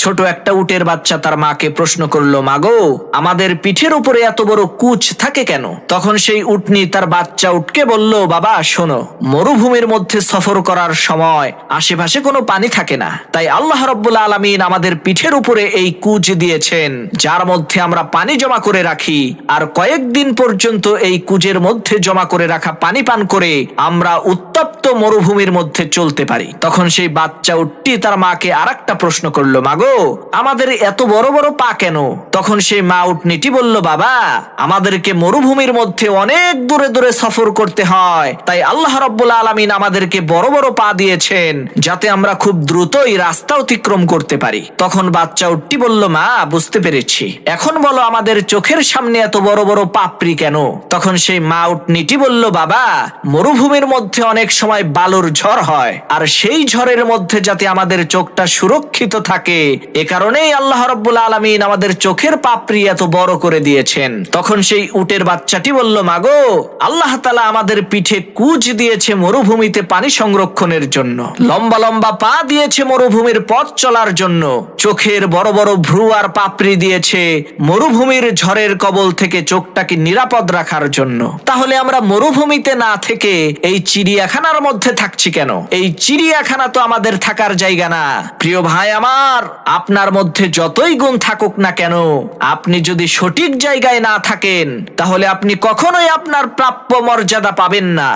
ছোট একটা উটের বাচ্চা তার মাকে প্রশ্ন করলো, মাগো, আমাদের পিঠের উপরে এত বড় কুচ থাকে কেন? তখন সেই উটনি তার বাচ্চা উটকে বলল, বাবা শোনো, মরুভূমির মধ্যে সফর করার সময় আশেপাশে কোনো পানি থাকে না, তাই আল্লাহ রাব্বুল আলামিন আমাদের পিঠের উপরে এই কুচ দিয়েছেন, যার মধ্যে আমরা পানি জমা করে রাখি, আর কয়েকদিন পর্যন্ত এই কুজের মধ্যে জমা করে রাখা পানি পান করে আমরা উত্তপ্ত মরুভূমির মধ্যে চলতে পারি। তখন সেই বাচ্চা উটটি তার মাকে আরেকটা প্রশ্ন করলো, মাগো, আমাদের এত বড় বড় পা কেন? তখন সেই মা উটনিটি বলল, বাবা, আমাদেরকে মরুভূমির মধ্যে অনেক দূরে দূরে সফর করতে হয়, তাই আল্লাহ রাব্বুল আলামিন আমাদেরকে বড় বড় পা দিয়েছেন, যাতে আমরা খুব দ্রুতই রাস্তা অতিক্রম করতে পারি। তখন বাচ্চা উটটি বলল, মা, বুঝতে পেরেছি, এখন বলো আমাদের চোখের সামনে এত বড় বড় পাপড়ি কেন? তখন সেই মা উটনিটি বলল, বাবা, মরুভূমির মধ্যে অনেক সময় বালুর ঝড় হয়, আর সেই ঝড়ের মধ্যে যাতে আমাদের চোখটা সুরক্ষিত থাকে, এ কারণেই আল্লাহ রাব্বুল আলামিন আমাদের চোখের পাপড়ি এত বড় করে দিয়েছেন। তখন সেই উটের বাচ্চাটি বলল, মাগো, আল্লাহ তাআলা আমাদের পিঠে কুচ দিয়েছে মরুভূমিতে পানি সংরক্ষণের জন্য, লম্বা লম্বা পা দিয়েছে মরুভূমির পথ চলার জন্য, চোখের বড় বড় ভ্রু আর পাপড়ি দিয়েছে মরুভূমির ঝড়ের কবল থেকে চোখটাকে নিরাপদ রাখার জন্য। তাহলে আমরা মরুভূমিতে না থেকে এই চিড়িয়াখানার মধ্যে থাকছি কেন? এই চিড়িয়াখানা তো আমাদের থাকার জায়গা না। প্রিয় ভাই আমার, আপনার মধ্যে যতই গুণ থাকুক না কেন, আপনি যদি সঠিক জায়গায় না থাকেন, তাহলে আপনি কখনোই আপনার প্রাপ্য মর্যাদা পাবেন না।